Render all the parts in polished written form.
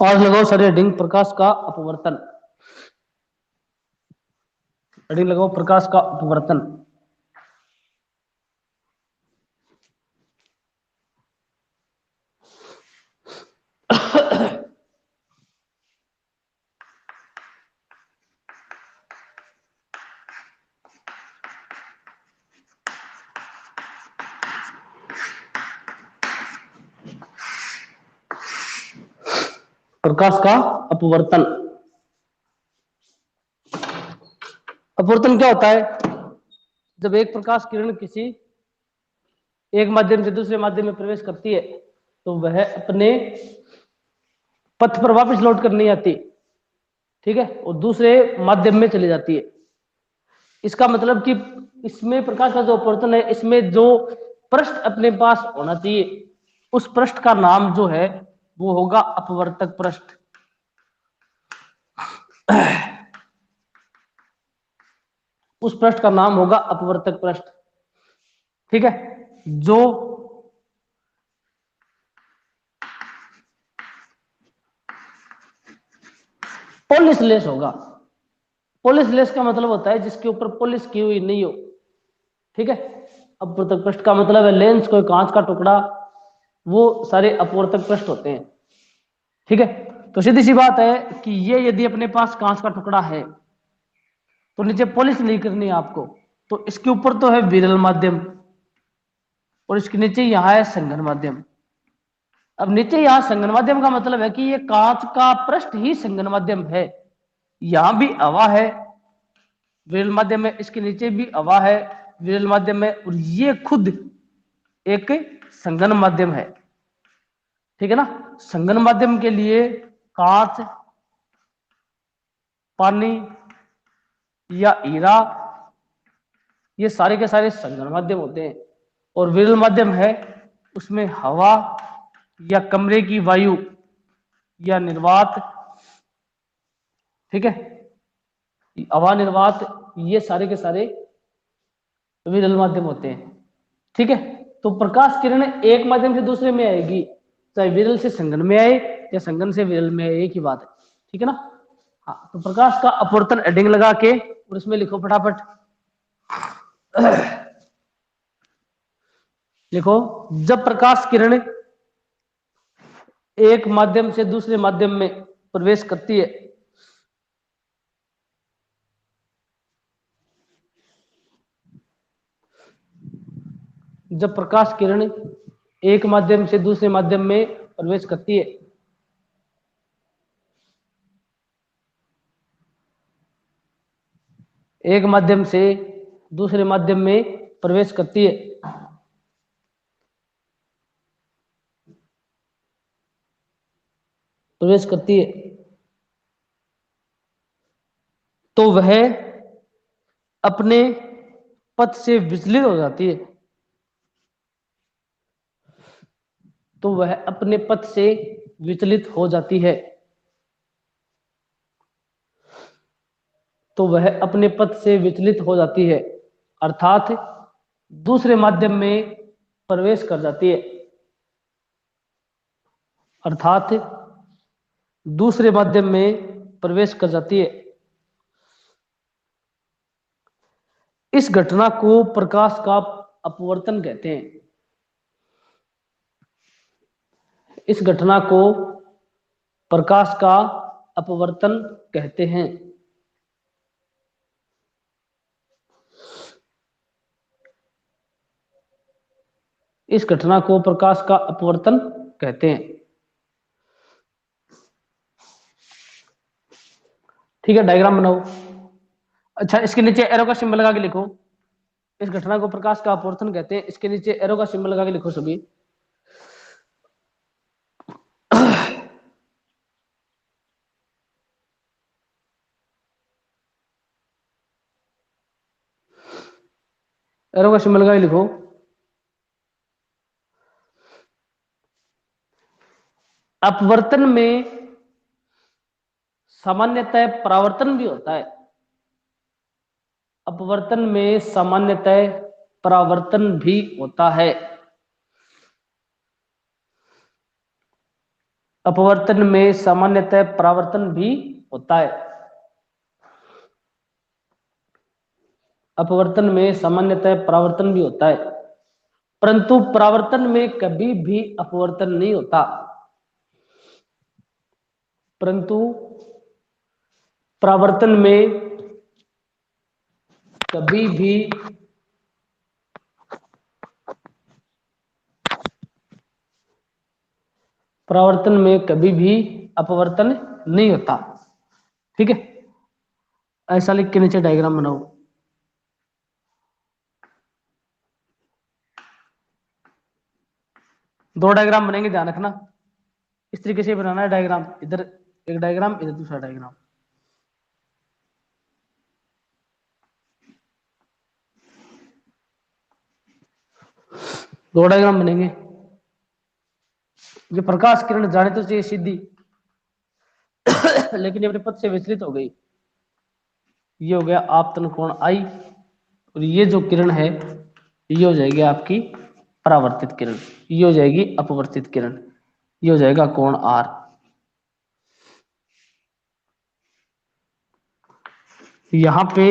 आज लगाओ sir heading प्रकाश का अपवर्तन। हेडिंग लगाओ प्रकाश का अपवर्तन। प्रकाश का अपवर्तन। अपवर्तन क्या होता है? जब एक प्रकाश किरण किसी एक माध्यम से दूसरे माध्यम में प्रवेश करती है तो वह अपने पथ पर वापस लौट कर नहीं आती, ठीक है, और दूसरे माध्यम में चली जाती है। इसका मतलब कि इसमें प्रकाश का जो अपवर्तन है, इसमें जो पृष्ठ अपने पास होना चाहिए उस पृष्ठ का नाम जो है वो होगा अपवर्तक पृष्ठ। उस पृष्ठ का नाम होगा अपवर्तक पृष्ठ, ठीक है। जो पॉलिश लेस होगा। पॉलिश लेस का मतलब होता है जिसके ऊपर पॉलिश की हुई नहीं हो, ठीक है। अपवर्तक पृष्ठ का मतलब है लेंस, कोई कांच का टुकड़ा, वो सारे अपवर्तक पृष्ठ होते हैं, ठीक है। तो सीधी सी बात है कि ये यदि अपने पास कांच का टुकड़ा है तो नीचे पॉलिश नहीं करनी है आपको, तो इसके ऊपर तो है विरल माध्यम और इसके नीचे यहां है संघन माध्यम। अब नीचे यहां संघन माध्यम का मतलब है कि ये कांच का पृष्ठ ही संघन माध्यम है। यहां भी हवा है विरल माध्यम में, इसके नीचे भी हवा है विरल माध्यम में, और ये खुद एक संघन माध्यम है, ठीक है ना। संघन माध्यम के लिए कांच, पानी या हीरा, ये सारे के सारे संघन माध्यम होते हैं। और विरल माध्यम है उसमें हवा या कमरे की वायु या निर्वात, ठीक है, हवा निर्वात, ये सारे के सारे विरल माध्यम होते हैं, ठीक है। तो प्रकाश किरण एक माध्यम से दूसरे में आएगी, चाहे विरल से संघन में आए या संघन से विरल में आए, एक ही बात है, ठीक है ना। हाँ, तो प्रकाश का अपवर्तन हेडिंग लगा के और इसमें लिखो फटाफट। लिखो, जब प्रकाश किरण एक माध्यम से दूसरे माध्यम में प्रवेश करती है जब प्रकाश किरण एक माध्यम से दूसरे माध्यम में प्रवेश करती है एक माध्यम से दूसरे माध्यम में प्रवेश करती है प्रवेश करती है तो वह अपने पथ से विचलित हो जाती है तो वह अपने पथ से विचलित हो जाती है तो वह अपने पथ से विचलित हो जाती है, अर्थात दूसरे माध्यम में प्रवेश कर जाती है, अर्थात दूसरे माध्यम में प्रवेश कर जाती है। इस घटना को प्रकाश का अपवर्तन कहते हैं। इस घटना को प्रकाश का अपवर्तन कहते हैं। इस घटना को प्रकाश का अपवर्तन कहते हैं, ठीक है। डायग्राम बनाओ। अच्छा, इसके नीचे एरो का सिंबल लगा के लिखो। इस घटना को प्रकाश का अपवर्तन कहते हैं, इसके नीचे एरो का सिंबल लगा के लिखो सभी। एरो का सिंबल लगा के लिखो। अपवर्तन में सामान्यतः परावर्तन भी होता है। अपवर्तन में सामान्यतः परावर्तन भी होता है। अपवर्तन में सामान्यतः परावर्तन भी होता है। अपवर्तन में सामान्यतः परावर्तन भी होता है, परंतु परावर्तन में कभी भी अपवर्तन नहीं होता। परंतु परावर्तन में कभी भी परावर्तन में कभी भी अपवर्तन नहीं होता। ठीक है, ऐसा लिख के नीचे डायग्राम बनाओ। दो डायग्राम बनेंगे, ध्यान रखना। इस तरीके से बनाना है डायग्राम, इधर एक डायग्राम, इधर दूसरा डायग्राम। दो डायग्राम बनेंगे। ये प्रकाश किरण जाने तो चाहिए सीधी, लेकिन ये अपने पथ से विचलित हो गई। ये हो गया आपतन कोण आई, और ये जो किरण है ये हो जाएगी आपकी परावर्तित किरण, ये हो जाएगी अपवर्तित किरण, ये हो जाएगा कोण आर। यहां पे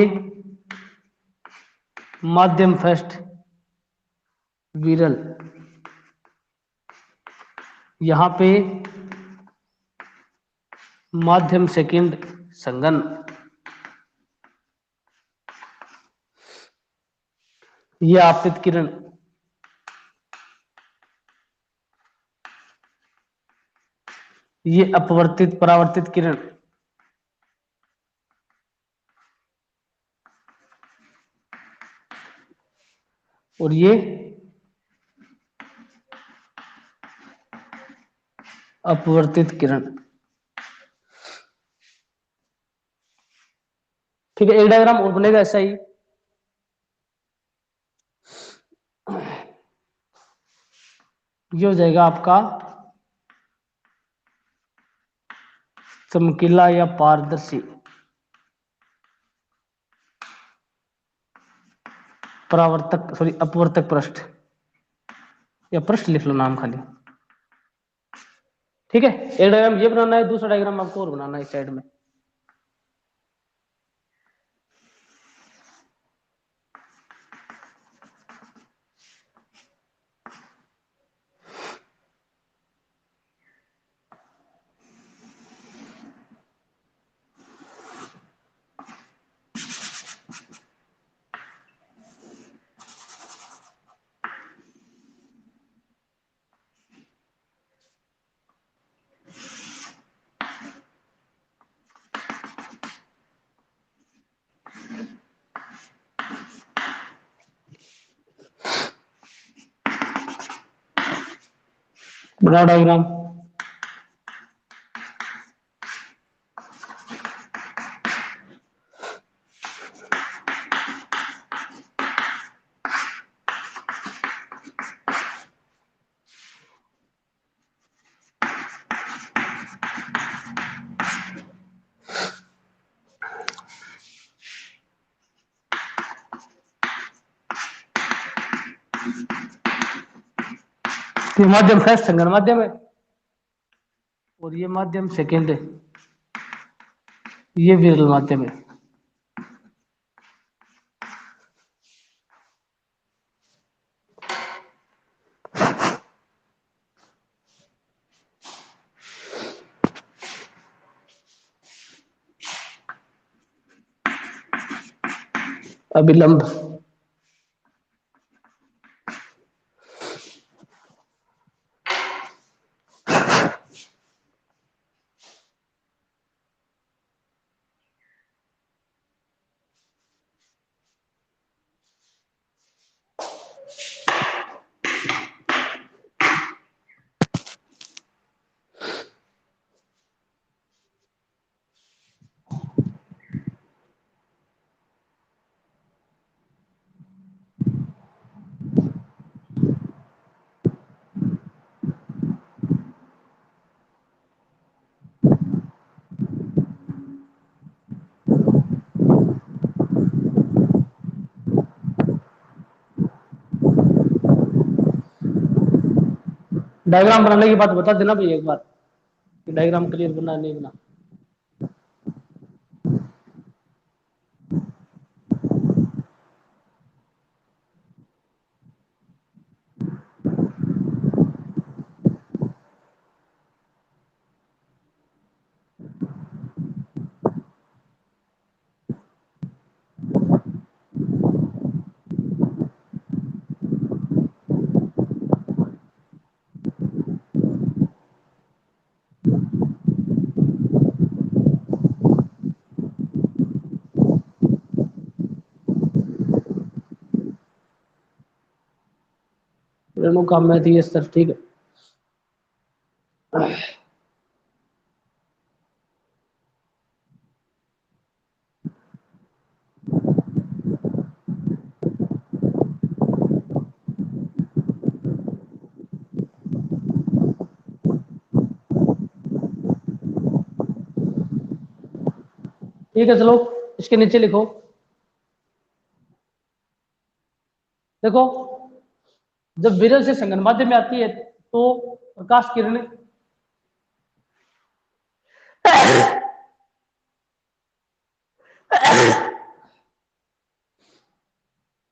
माध्यम फर्स्ट विरल, यहां पे माध्यम सेकंड संगन, ये आपतित किरण, ये अपवर्तित परावर्तित किरण, और ये अपवर्तित किरण। ठीक है, एक डायग्राम और बनेगा ऐसा ही। ये हो जाएगा आपका चमकीला या पारदर्शी परावर्तक, सॉरी अपवर्तक पृष्ठ, या पृष्ठ लिख लो नाम खाली। ठीक है, एक डायग्राम ये बनाना है, दूसरा डायग्राम आपको और बनाना है इस साइड में। बड़ा डायग्राम। ये माध्यम फर्स्ट संगन माध्यम है, और ये माध्यम सेकेंड है, ये विरल माध्यम है। अभिलंब, डायग्राम बनाने की बात बता देना भैया एक बार। डायग्राम क्लियर बना नहीं बना? रेणु का मैं थी सर, ठीक है। ठीक है चलो, इसके नीचे लिखो। देखो, जब विरल से संघन माध्यम में आती है तो प्रकाश किरण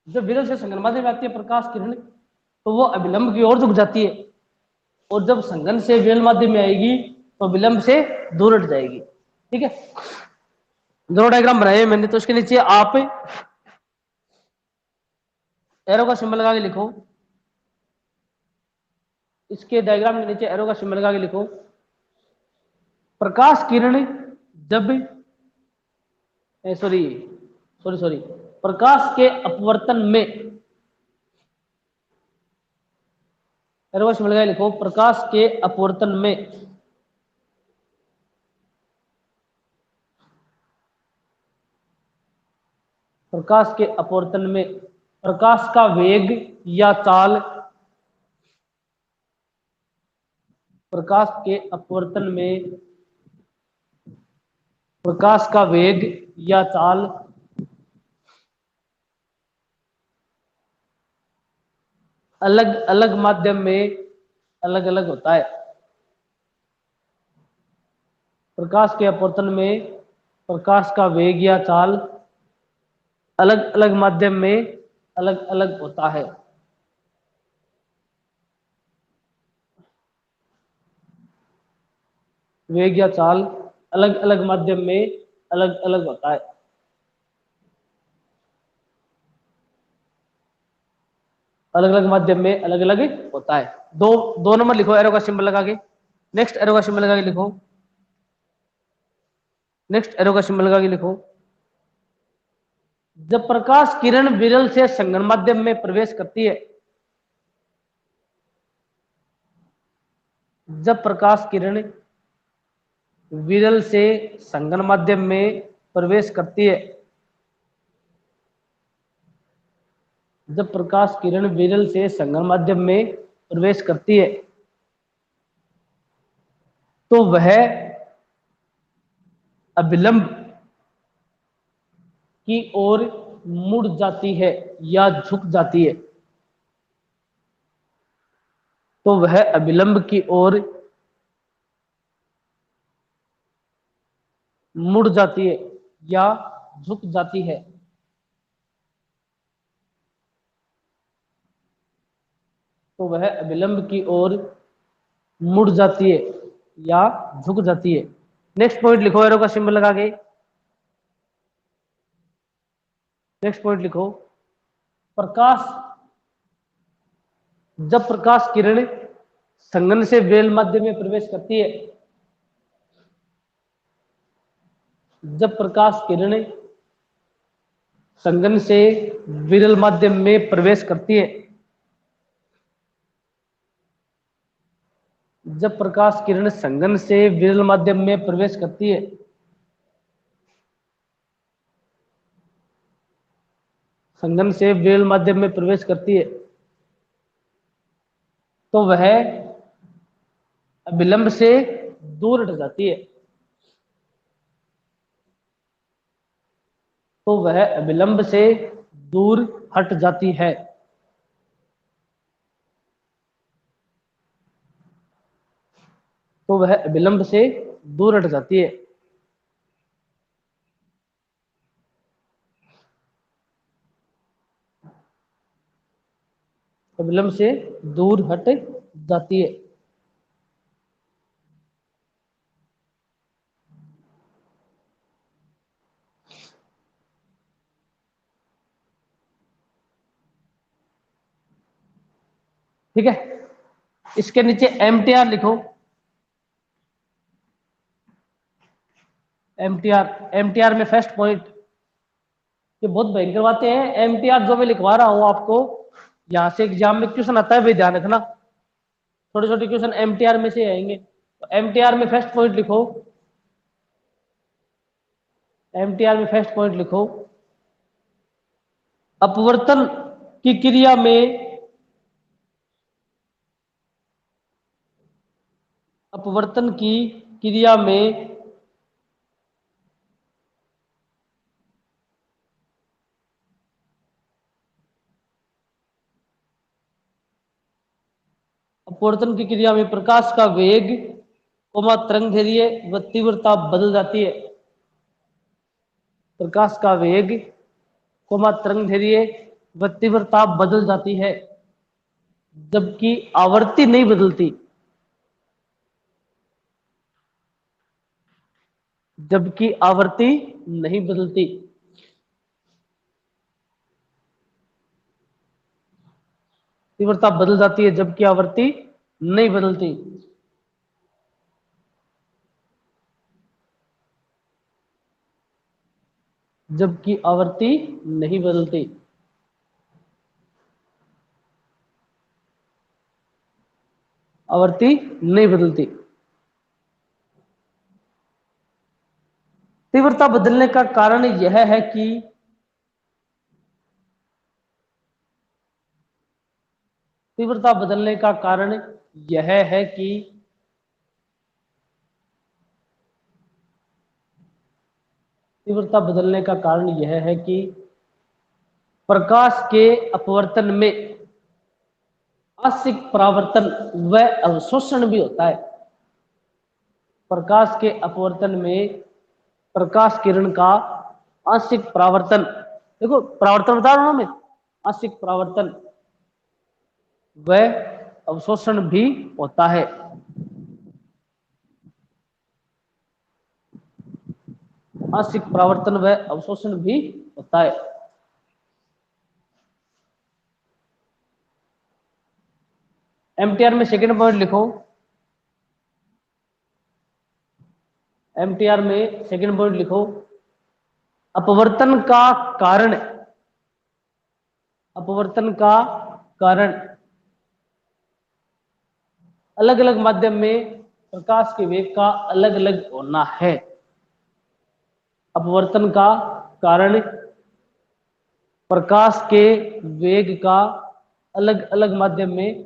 जब विरल से संघन माध्यम में आती है प्रकाश किरण, तो वो अभिलंब की ओर झुक जाती है, और जब संघन से विरल माध्यम में आएगी तो विलंब से दूर हट जाएगी। ठीक है, दो डायग्राम बनाए मैंने, तो इसके नीचे आप एरो का सिंबल लगा के लिखो। इसके डायग्राम के नीचे एरो का सिंबल लगा के लिखो। प्रकाश किरण जब सॉरी सॉरी सॉरी प्रकाश के अपवर्तन में, एरो का सिंबल लगा के लिखो, प्रकाश के अपवर्तन में प्रकाश के अपवर्तन में प्रकाश का वेग या चाल, प्रकाश के अपवर्तन में प्रकाश का वेग या चाल अलग अलग माध्यम में अलग अलग होता है। प्रकाश के अपवर्तन में प्रकाश का वेग या चाल अलग अलग माध्यम में अलग अलग होता है। वेग या चाल अलग अलग माध्यम में अलग अलग होता है। अलग अलग माध्यम में अलग अलग होता है। दो दो नंबर लिखो एरो का सिंबल लगा के। नेक्स्ट एरो का सिंबल लगा के लिखो। नेक्स्ट एरो का सिंबल लगा के लिखो। जब प्रकाश किरण विरल से संघन माध्यम में प्रवेश करती है, जब प्रकाश किरण विरल से संघन माध्यम में प्रवेश करती है, जब प्रकाश किरण विरल से संघन माध्यम में प्रवेश करती है तो वह अभिलंब की ओर मुड़ जाती है या झुक जाती है। तो वह अभिलंब की ओर मुड़ जाती है या झुक जाती है। तो वह अभिलंब की ओर मुड़ जाती है या झुक जाती है। नेक्स्ट पॉइंट लिखो एरो का सिंबल लगा के। नेक्स्ट पॉइंट लिखो। प्रकाश जब प्रकाश किरण संघन से विरल माध्यम में प्रवेश करती है, जब प्रकाश किरण संघन से विरल माध्यम में प्रवेश करती है, जब प्रकाश किरण संघन से विरल माध्यम में प्रवेश करती है, संघन से विरल माध्यम में प्रवेश करती है, तो वह अभिलंब से दूर हट जाती है। तो वह अभिलंब से दूर हट जाती है। तो वह अभिलंब से दूर हट जाती है। अभिलंब से दूर हट जाती है। ठीक है, इसके नीचे एमटीआर लिखो। एमटीआर में फर्स्ट पॉइंट, ये बहुत भयंकर बातें हैं। एमटीआर जो मैं लिखवा रहा हूं आपको, यहां से एग्जाम में क्वेश्चन आता है, भाई ध्यान रखना, छोटे छोटे क्वेश्चन एमटीआर में से आएंगे। तो एमटीआर में फर्स्ट पॉइंट लिखो, एमटीआर में फर्स्ट पॉइंट लिखो, अपवर्तन की क्रिया में, अपवर्तन की क्रिया में अपवर्तन की क्रिया में प्रकाश का वेग, तरंग दैर्ध्य व तीव्रता बदल जाती है। प्रकाश का वेग, तरंग दैर्ध्य व तीव्रता बदल जाती है, जबकि आवृत्ति नहीं बदलती। जबकि आवृत्ति नहीं बदलती। तीव्रता बदल जाती है जबकि आवृत्ति नहीं बदलती। जबकि आवृत्ति नहीं बदलती। आवृत्ति नहीं बदलती। तीव्रता बदलने का कारण यह है कि तीव्रता बदलने का कारण यह है कि तीव्रता बदलने का कारण यह है कि प्रकाश के अपवर्तन में आंशिक परावर्तन व अवशोषण भी होता है। प्रकाश के अपवर्तन में प्रकाश किरण का आंशिक परावर्तन, देखो परावर्तन बता रहा हूं मैं, आंशिक परावर्तन व अवशोषण भी होता है। आंशिक परावर्तन व अवशोषण भी होता है। एमटीआर में सेकंड पॉइंट लिखो, एमटीआर में सेकंड पॉइंट लिखो, अपवर्तन का कारण, अपवर्तन का कारण अलग अलग माध्यम में प्रकाश के वेग का अलग अलग होना है। अपवर्तन का कारण प्रकाश के वेग का अलग अलग माध्यम में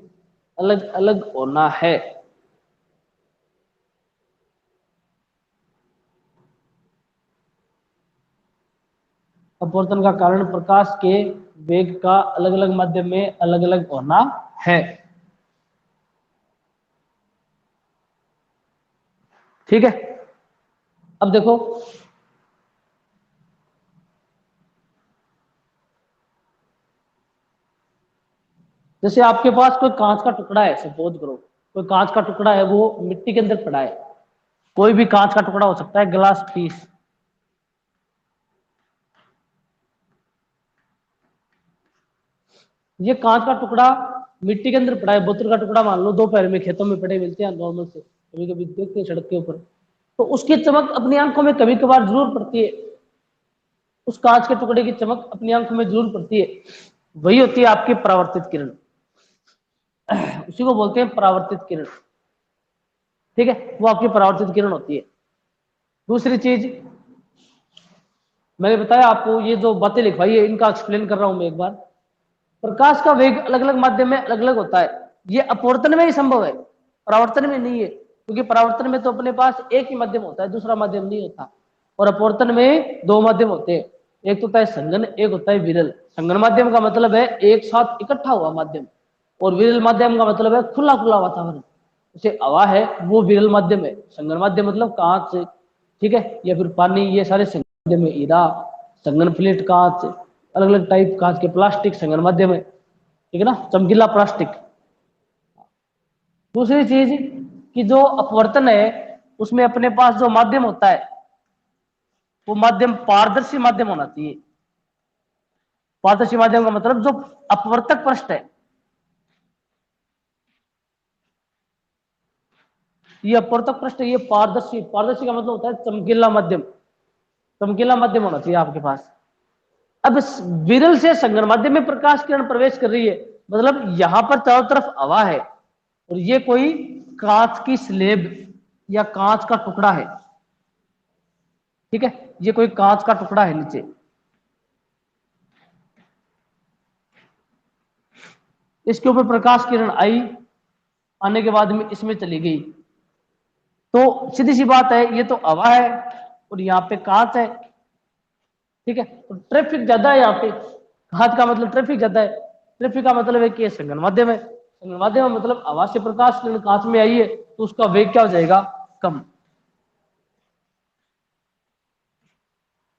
अलग अलग होना है। अपवर्तन का कारण प्रकाश के वेग का अलग अलग माध्यम में अलग अलग होना है। ठीक है, अब देखो, जैसे आपके पास कोई कांच का टुकड़ा है, सपोज करो कोई कांच का टुकड़ा है, वो मिट्टी के अंदर पड़ा है। कोई भी कांच का टुकड़ा हो सकता है, ग्लास पीस। ये कांच का टुकड़ा मिट्टी के अंदर पड़ा है, बोतल का टुकड़ा मान लो, दोपहर में खेतों में पड़े मिलते हैं नॉर्मल से, कभी कभी देखते हैं सड़क के ऊपर। तो उसकी चमक अपनी आंखों में कभी कभार जरूर पड़ती है। उस कांच के टुकड़े की चमक अपनी आंखों में जरूर पड़ती है। वही होती है आपकी परावर्तित किरण, उसी को बोलते हैं परावर्तित किरण। ठीक है, वो आपकी परावर्तित किरण होती है। दूसरी चीज मैंने बताया आपको, ये जो बातें लिखवाई है इनका एक्सप्लेन कर रहा हूं मैं एक बार। प्रकाश का वेग अलग अलग माध्यम में अलग अलग होता है। ये अपवर्तन में ही संभव है, परावर्तन में नहीं है, क्योंकि परावर्तन में तो अपने पास एक ही माध्यम होता है, दूसरा माध्यम नहीं होता। और अपवर्तन में दो माध्यम होते हैं, एक तो होता है संघन, एक होता है विरल। संघन माध्यम का मतलब है एक साथ इकट्ठा हुआ माध्यम, और विरल माध्यम का मतलब है खुला खुला वातावरण। जैसे हवा है वो विरल माध्यम है, संघन माध्यम मतलब कांच, ठीक है, या फिर पानी, ये सारे संघन माध्यम है। हीरा, संघन प्लेट, कांच, अलग अलग टाइप कांच के, प्लास्टिक संघन माध्यम है, ठीक है ना, चमकीला प्लास्टिक। दूसरी चीज कि जो अपवर्तन है उसमें अपने पास जो माध्यम होता है वो माध्यम पारदर्शी माध्यम होना चाहिए। पारदर्शी माध्यम का मतलब जो अपवर्तक पृष्ठ है, ये अपवर्तक पृष्ठ, ये पारदर्शी, पारदर्शी का मतलब होता है चमकीला माध्यम, चमकीला माध्यम होना चाहिए आपके पास। अब विरल से संघन माध्यम में प्रकाश किरण प्रवेश कर रही है, मतलब यहां पर चारों तरफ हवा है और ये कोई कांच की स्लेब या कांच का टुकड़ा है, ठीक है, ये कोई कांच का टुकड़ा है नीचे, इसके ऊपर प्रकाश किरण आई, आने के बाद में इसमें चली गई, तो सीधी सी बात है ये तो हवा है और यहाँ पे कांच है, ठीक है, तो ट्रैफिक ज्यादा है यहाँ पे, कांच का मतलब ट्रैफिक ज्यादा है, ट्रैफिक का मतलब है कि संघन माध्यम है, संघन माध्यम मतलब हवा से प्रकाश किरण कांच में आई है तो उसका वेग क्या हो जाएगा, कम,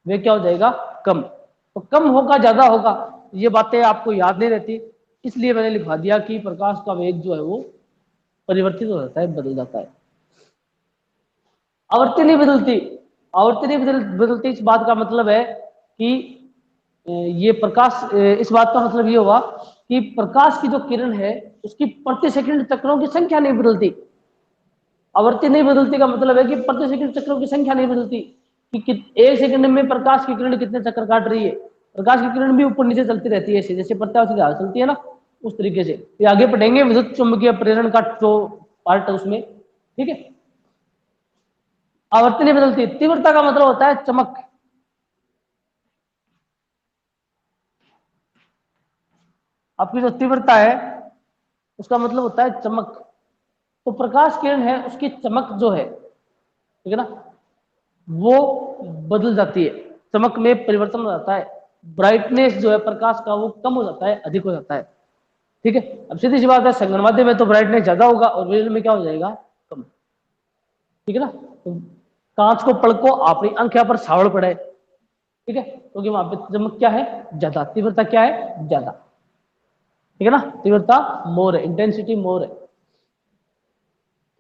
वेग क्या हो जाएगा, कम। तो कम होगा ज्यादा होगा ये बातें आपको याद नहीं रहती, इसलिए मैंने लिखवा दिया कि प्रकाश का वेग जो है वो परिवर्तित हो जाता है, बदल जाता है। आवृत्ति नहीं बदलती, आवृत्ति नहीं बदलती, इस बात का मतलब है कि ये प्रकाश, इस बात का मतलब ये होगा कि प्रकाश की जो किरण है उसकी प्रति सेकंड चक्रों की संख्या नहीं बदलती। आवृत्ति नहीं बदलती का मतलब है कि प्रति सेकंड चक्रों की संख्या नहीं बदलती, कि एक सेकंड में प्रकाश की किरण कितने चक्कर काट रही है। प्रकाश की किरण भी ऊपर नीचे चलती रहती है, ऐसे जैसे प्रत्यावर्ती ढाल चलती है ना, उस तरीके से। ये आगे पढ़ेंगे विद्युत चुंबकीय प्रेरण का जो पार्ट है उसमें, ठीक है। आवृत्ति नहीं बदलती, तीव्रता का मतलब होता है चमक, आपकी जो तीव्रता है उसका मतलब होता है चमक। तो प्रकाश किरण है उसकी चमक जो है, ठीक है ना, वो बदल जाती है, चमक में परिवर्तन हो जाता है, ब्राइटनेस जो है प्रकाश का वो कम हो जाता है, अधिक हो जाता है, ठीक है। अब सीधी सी बात है संगन माध्यम में तो ब्राइटनेस ज्यादा होगा और विजुअल में क्या हो जाएगा, कम, ठीक है ना। तो कांच को पलको अपनी आंख पर सावड़ पड़े, ठीक है, क्योंकि वहां पे चमक क्या है, ज्यादा, तीव्रता क्या है, ज्यादा, ठीक है ना, तीव्रता मोर है, इंटेंसिटी मोर है,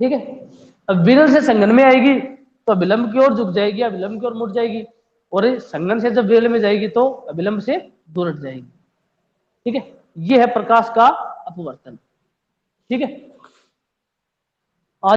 ठीक है। अब विरल से संगन में आएगी तो विलंब की ओर झुक जाएगी या विलंब की ओर मुड़ जाएगी, और संगन से जब विरल में जाएगी तो विलंब से दूर हट जाएगी, ठीक है। यह है प्रकाश का अपवर्तन, ठीक है।